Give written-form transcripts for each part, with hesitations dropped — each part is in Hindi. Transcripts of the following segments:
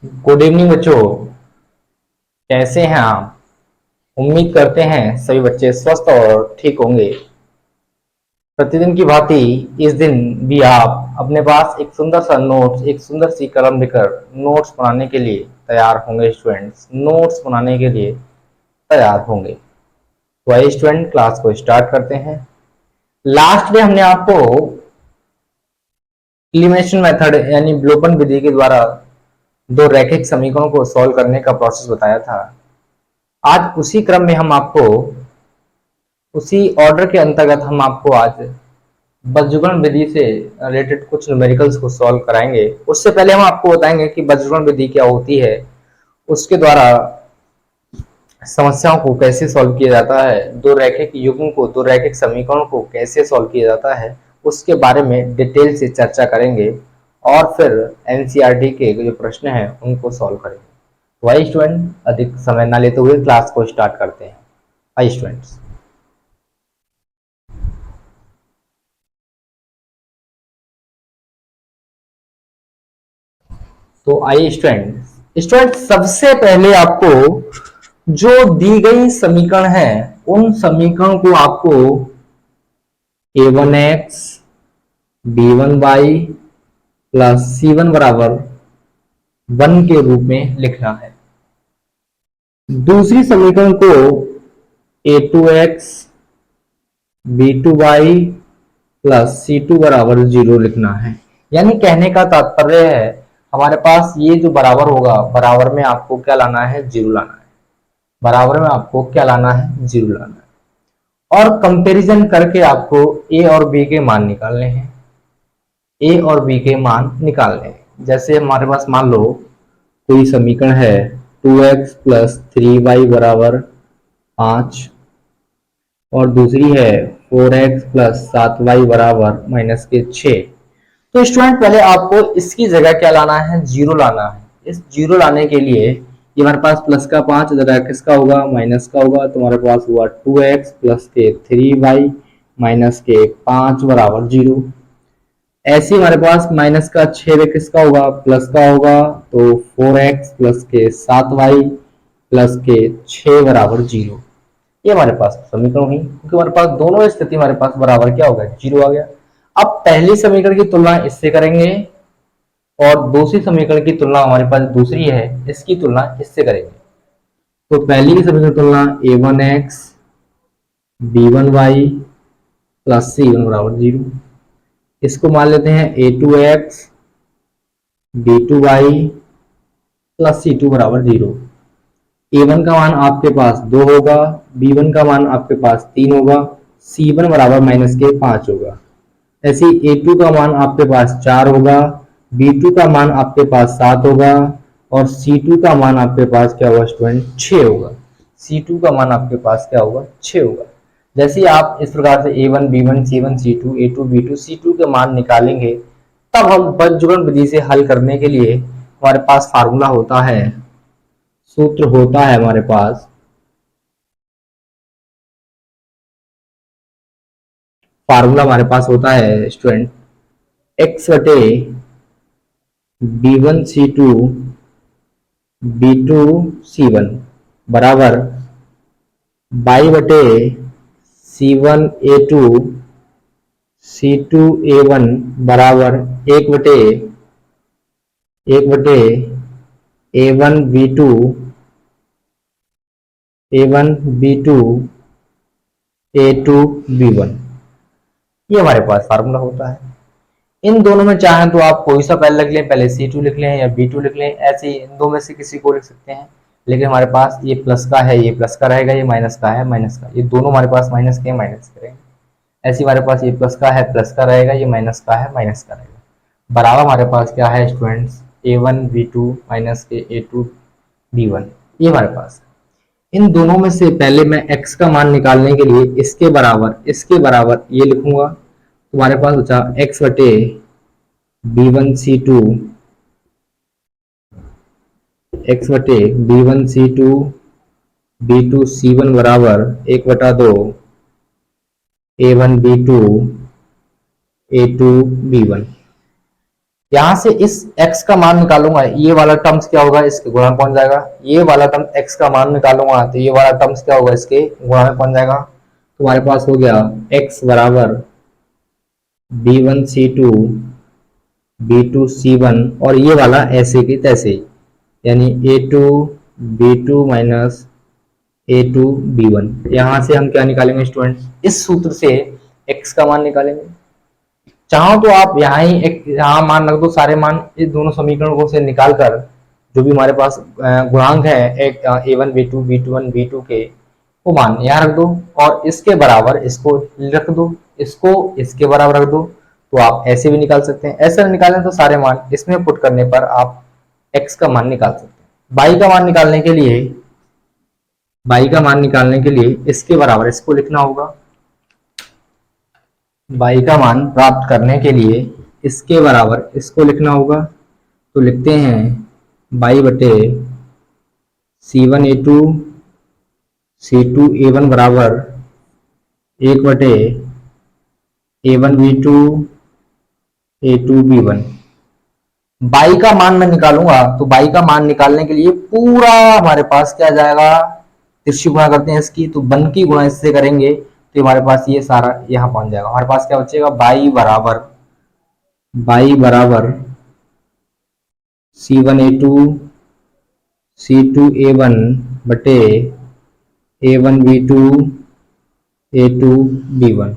गुड इवनिंग बच्चों। कैसे हैं आप? उम्मीद करते हैं सभी बच्चे स्वस्थ और ठीक होंगे। प्रतिदिन की भांति इस दिन भी आप अपने पास एक सुंदर सा नोट्स, एक सुंदर सी कलम लेकर नोट्स बनाने के लिए तैयार होंगे। स्टूडेंट्स नोट्स बनाने के लिए तैयार होंगे। तो आइए स्टूडेंट, क्लास को स्टार्ट करते हैं। लास्ट में हमने आपको एलिमिनेशन मेथड यानी विलोपन विधि के द्वारा दो रैखिक समीकरणों को सॉल्व करने का प्रोसेस बताया था। आज उसी क्रम में हम आपको, उसी ऑर्डर के अंतर्गत हम आपको आज बज्रगण विधि से रिलेटेड कुछ न्यूमेरिकल्स को सॉल्व कराएंगे। उससे पहले हम आपको बताएंगे कि बज्रगण विधि क्या होती है, उसके द्वारा समस्याओं को कैसे सॉल्व किया जाता है, दो रैखिक युग्म को, दो रैखिक समीकरणों को कैसे सॉल्व किया जाता है, उसके बारे में डिटेल से चर्चा करेंगे और फिर एनसीईआरटी के जो प्रश्न हैं उनको सॉल्व करेंगे। तो आइए स्टूडेंट, अधिक समय न लेते हुए क्लास को स्टार्ट करते हैं। आइए स्टूडेंट्स। तो आइए स्टूडेंट, सबसे पहले आपको जो दी गई समीकरण है उन समीकरण को आपको a1x b1y प्लस c1 बराबर 1 के रूप में लिखना है। दूसरी समीकरण को a2x b2y प्लस c2 बराबर 0 लिखना है। यानी कहने का तात्पर्य है, हमारे पास ये जो बराबर होगा, बराबर में आपको क्या लाना है? 0 लाना है। बराबर में आपको क्या लाना है? 0 लाना है। और कंपैरिजन करके आपको a और b के मान निकालने हैं। a और b के मान निकालने हैं। जैसे हमारे पास मान लो कोई समीकरण है 2x प्लस 3y बराबर 5 और दूसरी है 4x प्लस 7y बराबर माइनस के 6। तो स्टूडेंट पहले आपको इसकी जगह क्या लाना है? 0 लाना है। इस 0 लाने के लिए ये हमारे पास प्लस का 5 जगह किसका होगा? माइनस का होगा। तो हमारे पास हुआ 2x प्लस के 3y माइनस के 5 बराबर 0। ऐसे हमारे पास माइनस का 6 किसका होगा? प्लस का होगा। तो 4x प्लस के 7y प्लस के 6 बराबर 0। ये हमारे पास समीकरण हुई, क्योंकि हमारे पास दोनों स्थिति हमारे पास बराबर क्या हो गया? 0 आ गया। अब पहली समीकरण की तुलना इससे करेंगे और दूसरी समीकरण की तुलना हमारे पास दूसरी है, इसकी तुलना इससे करेंगे। तो पहली की समीकरण तुलना a1x b1y प्लस c1 बराबर 0। इसको मान लेते हैं a2x b2y प्लस c2 बराबर 0। a1 का मान आपके पास 2 होगा, b1 का मान आपके पास 3 होगा, c1 बराबर माइनस के 5 होगा। ऐसे a2 का मान आपके पास 4 होगा, b2 का मान आपके पास 7 होगा और c2 का मान आपके पास क्या होगा स्टूडेंट? 6 होगा। c2 का मान आपके पास क्या होगा? 6 होगा। जैसे आप इस प्रकार से a1 b1 c1 c2 a2 b2 c2 के मान निकालेंगे, तब हम बज्रगण विधि से हल करने के लिए हमारे पास फार्मूला होता है, सूत्र होता है हमारे पास। फार्मूला हमारे पास होता है स्टूडेंट x बटे b1c2 b2c1 बराबर y बटे c1a2 c2a1 बराबर 1 बटे a1b2 a1b2 a2b1। ये हमारे पास फार्मूला होता है। इन दोनों में चाहें तो आप कोई सा पहले लिख लें, पहले C2 लिख लें या B2 लिख लें, ऐसे ही इन दो में से किसी को लिख सकते हैं। लेकिन हमारे पास ये प्लस का है, ये प्लस का रहेगा, ये माइनस का है, माइनस का। ये दोनों हमारे पास माइनस के, माइनस करेंगे। ऐसे हमारे पास ये प्लस का है, प्लस का रहेगा, ये माइनस का है, माइनस का रहेगा। बराबर हमारे पास क्या है स्टूडेंट्स? a1b2 माइनस के a2b1। ये हमारे पास है। इन दोनों में से पहले मैं x का मान निकालने के लिए इसके बराबर ये लिखूंगा। तुम्हारे पास बचा x बटे b1c2 x बटे b1c2 b2c1 बराबर 1/2 a1b2 a2b1। यहां से इस x का मान निकालूंगा, ये वाला टर्म्स क्या होगा, इसके गुणा में पहुंच जाएगा। ये वाला टर्म x का मान निकालूंगा तो ये वाला टर्म्स क्या होगा, इसके गुणा में पहुंच जाएगा। तो हमारे पास हो गया x बराबर b1c2 b2c1 और ये वाला ऐसे की तैसे, यानी a2 b2 माइनस a2b1। यहां से हम क्या निकालेंगे स्टूडेंट्स, इस सूत्र से x का मान निकालेंगे। चाहो तो आप यहाँ ही एक यहाँ मान रख दो, सारे मान इस दोनों समीकरणों से निकाल कर जो भी हमारे पास गुणांक है एक a1 b2 b21 b2 के, वो मान यहाँ रख दो और इसके बराबर इसको रख दो, इसको इसके बराबर रख दो। तो आप ऐसे भी निकाल सकते हैं, ऐसे निकालें तो सारे मान इसमें पुट करने पर आप x का मान निकाल सकते हैं। y का मान निकालने के लिए इसके बराबर इसको लिखना होगा। y का मान प्राप्त करने के लिए इसके बराबर इसको लिखना होगा। तो लिखते हैं y बटे c1a2 c2a1 बराबर 1 बटे a1b2 a2b1। y का मान मैं निकालूंगा तो y का मान निकालने के लिए पूरा हमारे पास क्या जाएगा, तिरछी गुणा करते हैं इसकी, तो बन की गुणा इससे करेंगे तो हमारे पास ये सारा यहाँ पहुंच जाएगा। हमारे पास क्या बचेगा, y बराबर c1a2 c2a1 बटे a1b2 a2b1।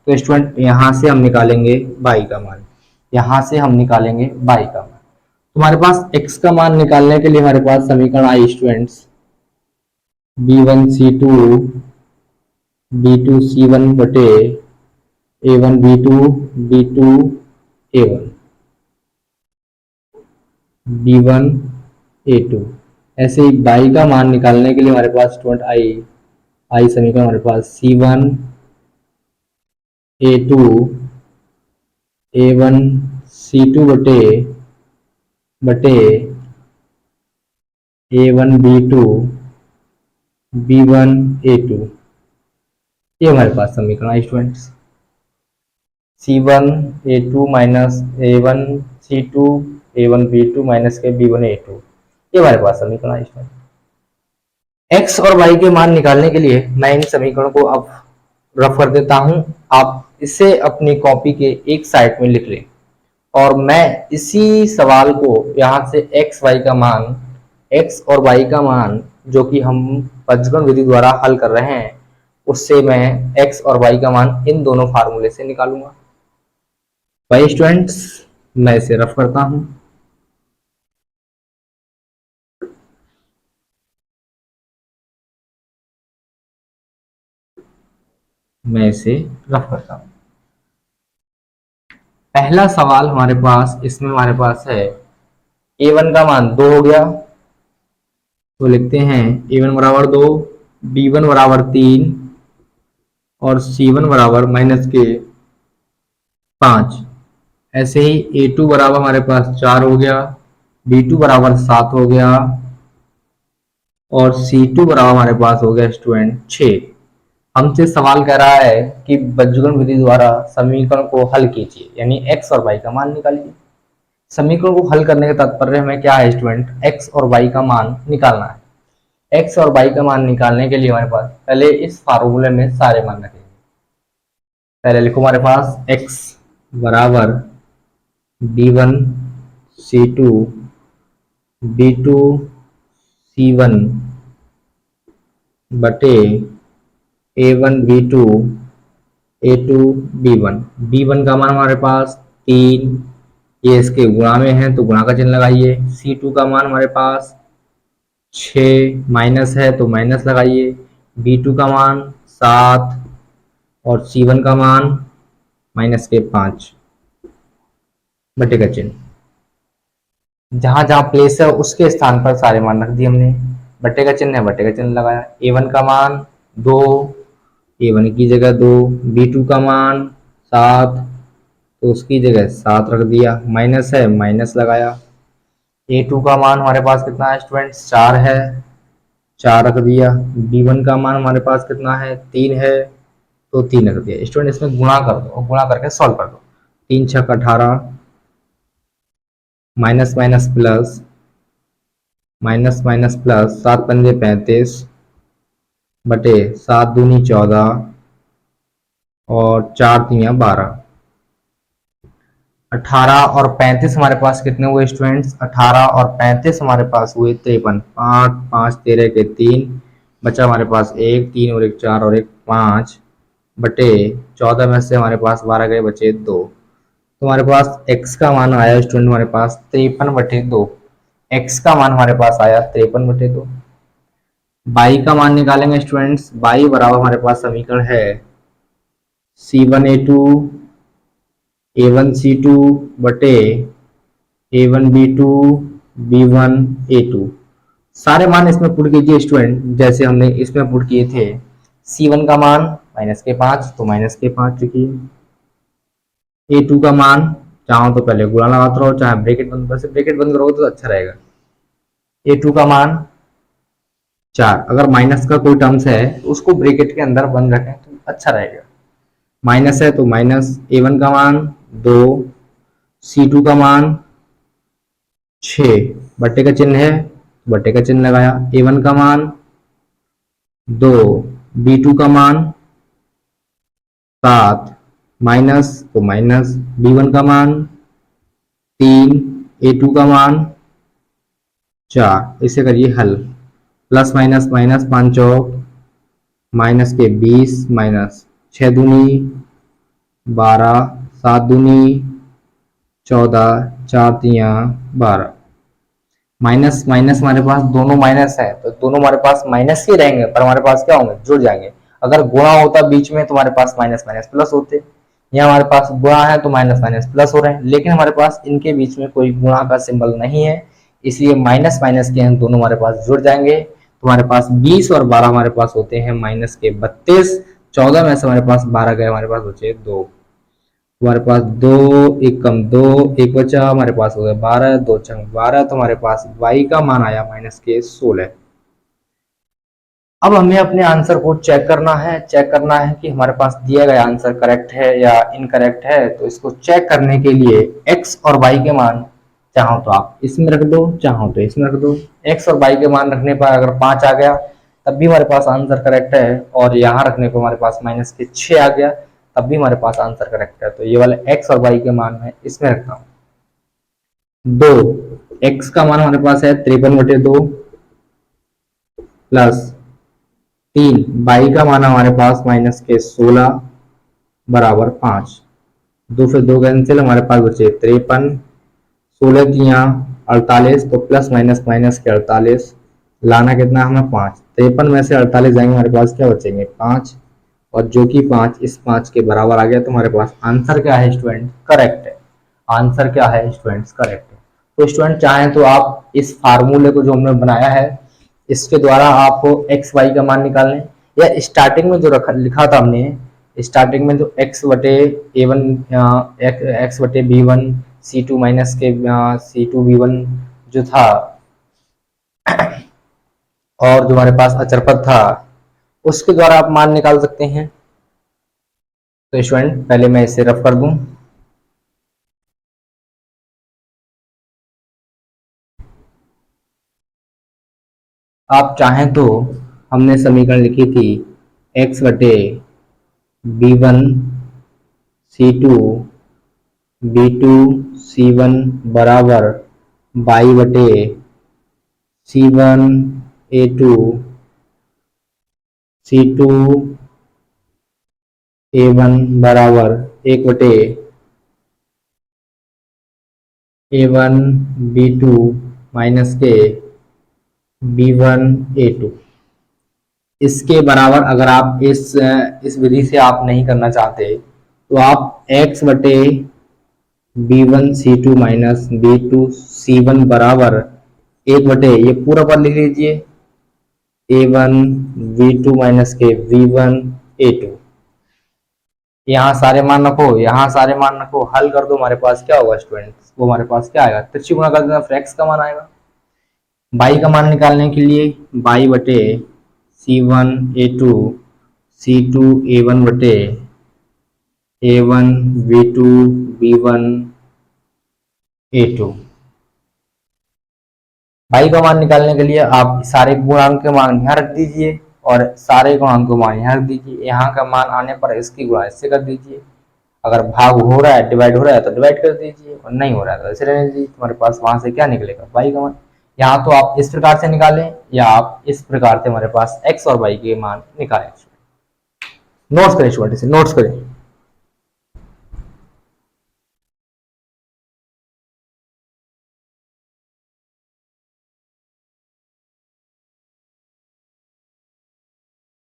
तो स्टूडेंट यहाँ से हम निकालेंगे y का मान, यहाँ से हम निकालेंगे y का मान। तुम्हारे पास x का मान निकालने के लिए हमारे पास समीकरण आई स्टूडेंट्स b1c2 b2c1 बटे a1b2 b2a1 b1a2। ऐसे ही y का मान निकालने के लिए हमारे पास स्टूडेंट आई समीकरण हमारे पास c1 a2 a1 c2 बटे a1 b2 b1 a2। ये हमारे पास समीकरण है students, c1 a2 minus a1 c2 a1 b2 minus के b1 a2। ये हमारे पास समीकरण है स्टूडेंट। x और y के मान निकालने के लिए मैं इन समीकरणों को अब रफ कर देता हूं, आप इसे अपनी कॉपी के एक साइड में लिख लें और मैं इसी सवाल को यहाँ से x और y का मान जो कि हम पंचगण विधि द्वारा हल कर रहे हैं, उससे मैं x और y का मान इन दोनों फार्मूले से निकालूंगा। भाई स्टूडेंट्स मैं इसे रफ करता हूं। पहला सवाल हमारे पास, इसमें हमारे पास है a1 का मान 2 हो गया, तो लिखते हैं a1 बराबर 2, b1 बराबर 3 और c1 बराबर माइनस के 5। ऐसे ही a2 बराबर हमारे पास 4 हो गया, b2 बराबर 7 हो गया और c2 बराबर हमारे पास हो गया स्टूडेंट 6। हमसे सवाल कह रहा है कि बीजगणित विधि द्वारा समीकरण को हल कीजिए, यानी x और y का मान निकालिए। समीकरण को हल करने का तात्पर्य हमें क्या है स्टूडेंट, x और y का मान निकालना है। x और y का मान निकालने के लिए हमारे पास पहले इस फार्मूले में सारे मान रखेंगे। पहले लिखो हमारे पास x बराबर b1 c2 b2 c1 बटे a1 b2 a2 b1। b1 का मान हमारे पास 3, ये इसके गुणा में है तो गुणा का चिन्ह लगाइए। c2 का मान हमारे पास 6, माइनस है तो माइनस लगाइए। b2 का मान 7 और c1 का मान माइनस के 5, बटे का चिन्ह जहां जहां प्लेस है उसके स्थान पर सारे मान रख दिए हमने। बटे का चिन्ह है, बटे का चिन्ह लगाया। a1 का मान 2, a1 की जगह 2, b2 का मान 7 तो उसकी जगह 7 रख दिया, माइनस है माइनस लगाया। a2 का मान हमारे पास कितना है स्टूडेंट्स, 4 है, 4 रख दिया। b1 का मान हमारे पास कितना है, 3 है तो 3 रख दिया। स्टूडेंट इसमें गुणा कर दो और गुणा करके सॉल्व कर दो। तीन छक 18, minus minus plus, minus minus plus, 7 पंजे 35 बटे 7 दूनी 14 और 4 तियां 12। 18 और 35 हमारे पास कितने हुए स्टूडेंट्स? 18 और 35 हमारे पास हुए 53। 5 5 13 के 3, बचा हमारे पास एक, 3 और एक 4 और एक 5 बटे 14 में से हमारे पास 12 गए, बचे 2। तो हमारे पास x का मान आया स्टूडेंट हमारे पास 53/2। x का मान हमारे पास आया 53/2। y का मान निकालेंगे स्टूडेंट्स। y बराबर हमारे पास समीकरण है C1A2 A1C2 बटे A1B2 B1A2। सारे मान इसमें पुट कीजिए स्टूडेंट, जैसे हमने इसमें पुट किए थे। C1 का मान -5, तो -5 लिखिए। A2 का मान, चाहो तो पहले गुणा लगाते रहो, चाहे ब्रैकेट बंद, वैसे ब्रैकेट बंद करोगे तो अच्छा रहेगा। A2 का मान 4, अगर माइनस का कोई टर्म्स है तो उसको ब्रैकेट के अंदर बंद रखें तो अच्छा रहेगा। माइनस है तो माइनस। A1 का मान 2, C2 का मान 6, बट्टे का चिन्ह है, बट्टे का चिन्ह लगाया। A1 का मान 2, B2 का मान 7, माइनस तो माइनस। B1 का मान 3, A2 का मान 4। इसे करिए हल। प्लस माइनस माइनस, 5 चौक माइनस के 20, माइनस 6 दूनी 12, 7 दूनी 14, 4 तियां 12। माइनस माइनस हमारे पास दोनों माइनस है, तो दोनों हमारे पास माइनस ही रहेंगे, पर हमारे पास क्या होंगे? जुड़ जाएंगे। अगर गुणा होता बीच में तो हमारे पास माइनस माइनस प्लस होते। यहाँ हमारे पास गुणा है तो माइनस माइनस प्लस हो रहे हैं, लेकिन हमारे पास इनके बीच में कोई गुणा का सिंबल नहीं है, इसलिए माइनस माइनस के अंक दोनों हमारे पास जुड़ जाएंगे। तो हमारे पास 20 और 12 हमारे पास होते हैं माइनस के 32। 14 में से हमारे पास 12 गए, हमारे पास बचे 2। हमारे पास 2 एक कम 2, एक बचा, हमारे पास हो गया 12, 2 छंग 12। तो हमारे पास y का मान आया माइनस के 16। अब हमें अपने आंसर को चेक करना है। चेक करना है कि हमारे पास दिया गया आंसर करेक्ट है या इनकरेक्ट है। तो इसको चेक करने के लिए x और y के मान, चाहो तो आप इसमें रख दो, चाहो तो इसमें रख दो। x और y के मान रखने पर अगर 5 आ गया तब भी हमारे पास आंसर करेक्ट है, और यहाँ रखने पर हमारे पास माइनस के 6 आ गया तब भी हमारे पास आंसर करेक्ट है। तो ये वाले x और y के मान मैं इसमें रखता हूँ। 2, x का मान हमारे पास है 53/2 प्लस 3, y का मान हमारे पास माइनस के 16 बराबर 5। 2 से 2 कैंसिल, हमारे पास बचे 53। 16 तियां 48, तो प्लस माइनस माइनस के 48, लाना कितना हमें 5। 53 में से 48 जाएंगे, हमारे पास क्या बचेंगे? 5, और जो कि 5 इस 5 के बराबर आ गया। तो हमारे पास आंसर क्या है स्टूडेंट? करेक्ट है। आंसर क्या है स्टूडेंट्स? करेक्ट है। तो स्टूडेंट चाहें तो आप इस फार्मूले को जो हमने बनाया है इसके द्वारा आप एक्स वाई का मान निकाल लें, या स्टार्टिंग में जो रखा लिखा था हमने, स्टार्टिंग में जो एक्स बटे ए वन, एक्स बटे बी वन सी टू माइनस के सी टू बी वन जो था, और जो हमारे पास अचरपद था, उसके द्वारा आप मान निकाल सकते हैं। तो स्टूडेंट पहले मैं इसे रफ कर दूं। आप चाहें तो हमने समीकरण लिखी थी x बटे बी वन सी टू बी टू सी वन बराबर बाई बटे C one A two C two A one बराबर 1 बटे ए वन बी टू माइनस के बी वन ए टू। इसके बराबर अगर आप इस विधि से आप नहीं करना चाहते तो आप x बटे बी वन सी टू माइनस बी टू सी वन बराबर 1 बटे ये पूरा पर लिख लीजिए a one v two minus के वी वन ए टू। यहाँ सारे मान रखो, यहाँ सारे मान रखो, हल कर दो, हमारे पास क्या होगा स्टूडेंट्स? वो हमारे पास क्या आएगा? तिरछी गुणा कर देना, फिर x का मान आएगा। बाई का मान निकालने के लिए बाई बटे C one A two C two A one बटे A1 B2 B1 A2। y का मान निकालने के लिए आप सारे गुणांक के मान यहाँ रख दीजिए और सारे गुणांक को मान यहाँ रख दीजिए। यहाँ का मान आने पर इसकी गुणा इससे कर दीजिए। अगर भाग हो रहा है, डिवाइड हो रहा है तो डिवाइड कर दीजिए, और नहीं हो रहा है तो ऐसे रहने दीजिए। तुम्हारे पास वहां से क्या निकलेगा, y का मान। यहाँ तो आप इस प्रकार से निकालें या आप इस प्रकार से हमारे पास x और y के मान निकालें। नोट्स करें, नोट्स करें।